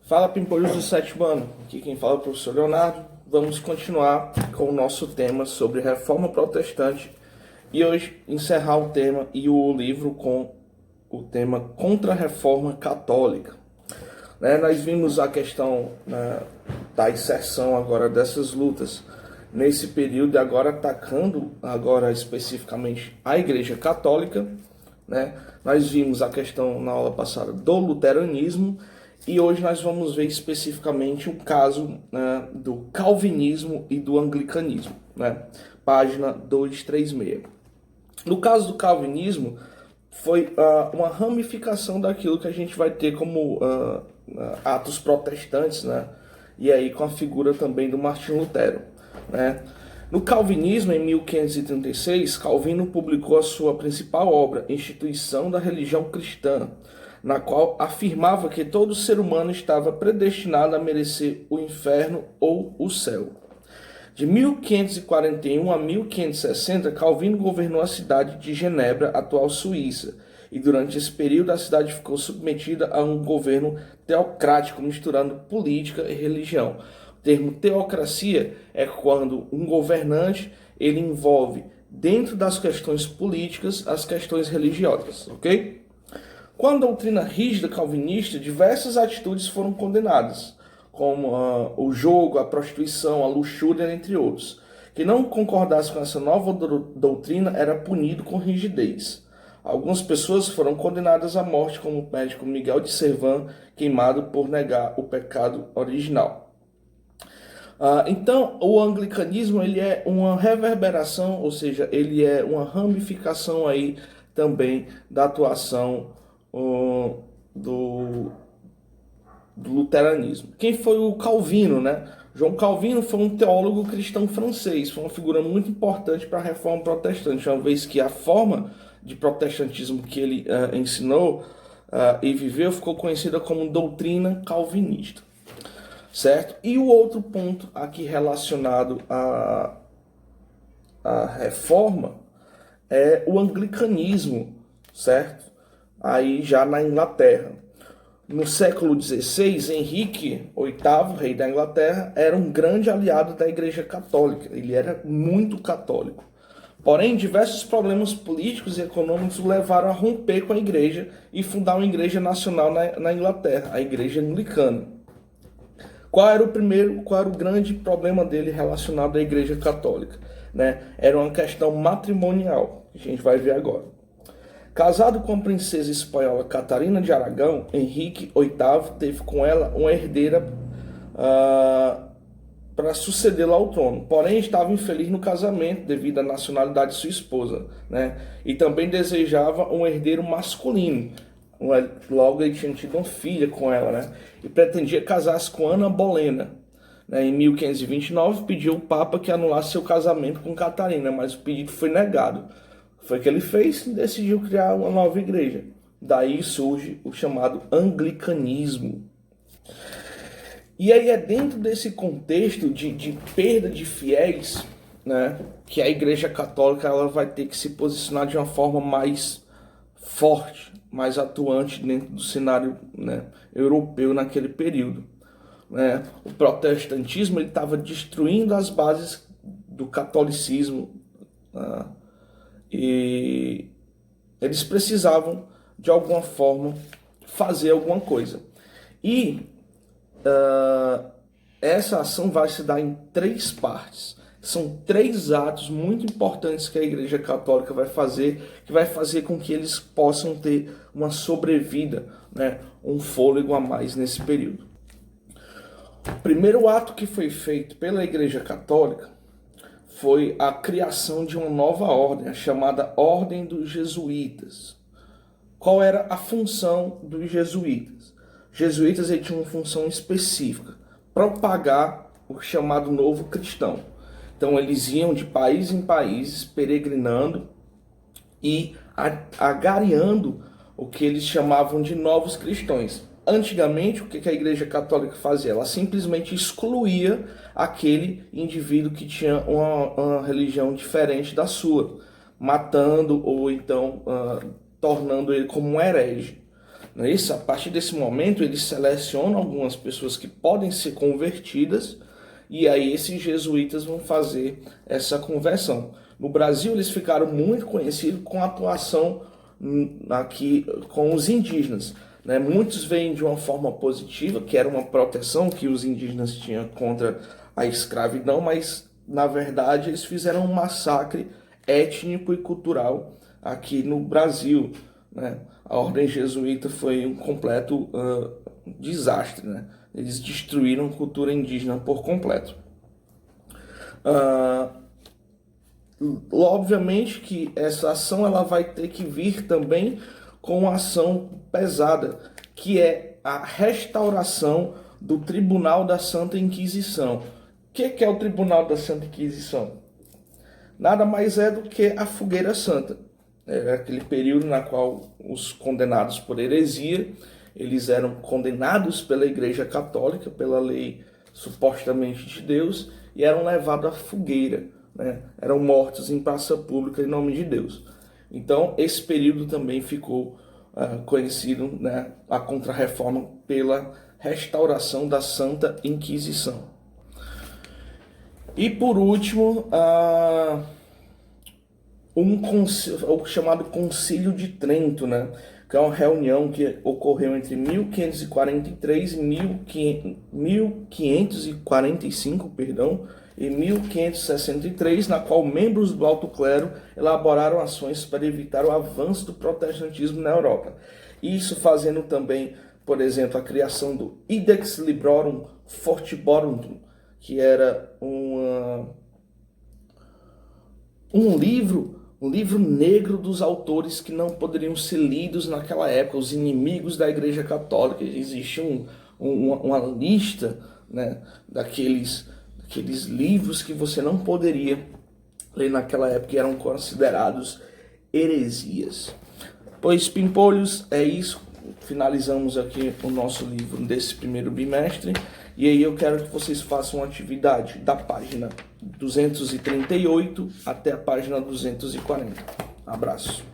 Fala, pimpolhos do sétimo ano, aqui quem fala é o professor Leonardo. Vamos continuar com o nosso tema sobre reforma protestante e hoje encerrar o tema e o livro com o tema Contra-Reforma Católica. Nós vimos a questão da inserção agora dessas lutas nesse período e agora atacando agora especificamente a Igreja Católica. Nós vimos a questão na aula passada do luteranismo e hoje nós vamos ver especificamente o caso do calvinismo e do anglicanismo, página 236. No caso do calvinismo, foi uma ramificação daquilo que a gente vai ter como atos protestantes, e aí com a figura também do Martinho Lutero. No calvinismo, em 1536, Calvino publicou a sua principal obra, Instituição da Religião Cristã, na qual afirmava que todo ser humano estava predestinado a merecer o inferno ou o céu. De 1541 a 1560, Calvino governou a cidade de Genebra, atual Suíça, e durante esse período a cidade ficou submetida a um governo teocrático, misturando política e religião. O termo teocracia é quando um governante ele envolve dentro das questões políticas as questões religiosas, ok? Com a doutrina rígida calvinista, diversas atitudes foram condenadas, como o jogo, a prostituição, a luxúria, entre outros. Quem não concordasse com essa nova doutrina era punido com rigidez. Algumas pessoas foram condenadas à morte, como o médico Miguel de Cervan, queimado por negar o pecado original. Então, o anglicanismo ele é uma reverberação, ou seja, ele é uma ramificação aí também da atuação do luteranismo. Quem foi o Calvino, João Calvino foi um teólogo cristão francês, foi uma figura muito importante para a reforma protestante, uma vez que a forma de protestantismo que ele ensinou e viveu ficou conhecida como doutrina calvinista, certo? E o outro ponto aqui relacionado à reforma é o anglicanismo, certo? Aí já na Inglaterra. No século XVI, Henrique VIII, rei da Inglaterra, era um grande aliado da Igreja Católica. Ele era muito católico. Porém, diversos problemas políticos e econômicos o levaram a romper com a Igreja e fundar uma Igreja Nacional na Inglaterra, a Igreja Anglicana. Qual era o grande problema dele relacionado à Igreja Católica? Era uma questão matrimonial, que a gente vai ver agora. Casado com a princesa espanhola Catarina de Aragão, Henrique VIII teve com ela uma herdeira para sucedê-la ao trono. Porém, estava infeliz no casamento devido à nacionalidade de sua esposa, E também desejava um herdeiro masculino. Logo, ele tinha tido uma filha com ela, E pretendia casar-se com Ana Bolena. Em 1529, pediu ao Papa que anulasse seu casamento com Catarina, mas o pedido foi negado. Foi o que ele fez e decidiu criar uma nova igreja. Daí surge o chamado anglicanismo. E aí é dentro desse contexto de perda de fiéis, que a Igreja Católica ela vai ter que se posicionar de uma forma mais forte, mais atuante dentro do cenário europeu naquele período. O protestantismo estava destruindo as bases do catolicismo, e eles precisavam, de alguma forma, fazer alguma coisa. E essa ação vai se dar em 3 partes. São 3 atos muito importantes que a Igreja Católica vai fazer, que vai fazer com que eles possam ter uma sobrevida, um fôlego a mais nesse período. O primeiro ato que foi feito pela Igreja Católica foi a criação de uma nova ordem, a chamada Ordem dos Jesuítas. Qual era a função dos jesuítas? Os jesuítas tinham uma função específica, propagar o chamado novo cristão. Então eles iam de país em país, peregrinando e agariando o que eles chamavam de novos cristãos. Antigamente, o que a Igreja Católica fazia? Ela simplesmente excluía aquele indivíduo que tinha uma religião diferente da sua, matando ou então tornando ele como um herege. Não é isso? A partir desse momento, eles selecionam algumas pessoas que podem ser convertidas, e aí esses jesuítas vão fazer essa conversão. No Brasil, eles ficaram muito conhecidos com a atuação aqui com os indígenas, né? Muitos veem de uma forma positiva, que era uma proteção que os indígenas tinham contra a escravidão, mas na verdade eles fizeram um massacre étnico e cultural aqui no Brasil, né? A ordem jesuíta foi um completo desastre, né? Eles destruíram a cultura indígena por completo. Obviamente que essa ação ela vai ter que vir também com uma ação pesada, que é a restauração do Tribunal da Santa Inquisição. O que é o Tribunal da Santa Inquisição? Nada mais é do que a Fogueira Santa. É aquele período na qual os condenados por heresia, eles eram condenados pela Igreja Católica, pela lei supostamente de Deus, e eram levados à fogueira, né? Eram mortos em praça pública em nome de Deus. Então, esse período também ficou conhecido, né, a Contra-Reforma, pela restauração da Santa Inquisição. E por último, o chamado Concílio de Trento, né, que é uma reunião que ocorreu entre 1543 e 1545, e 1563, na qual membros do alto clero elaboraram ações para evitar o avanço do protestantismo na Europa. Isso fazendo também, por exemplo, a criação do Idex Librorum Fortiborum, que era um livro negro dos autores que não poderiam ser lidos naquela época, os inimigos da Igreja Católica. Existia uma lista, né, daqueles livros que você não poderia ler naquela época, e eram considerados heresias. Pois, pimpolhos, é isso. Finalizamos aqui o nosso livro desse primeiro bimestre. E aí eu quero que vocês façam uma atividade da página 238 até a página 240. Abraço.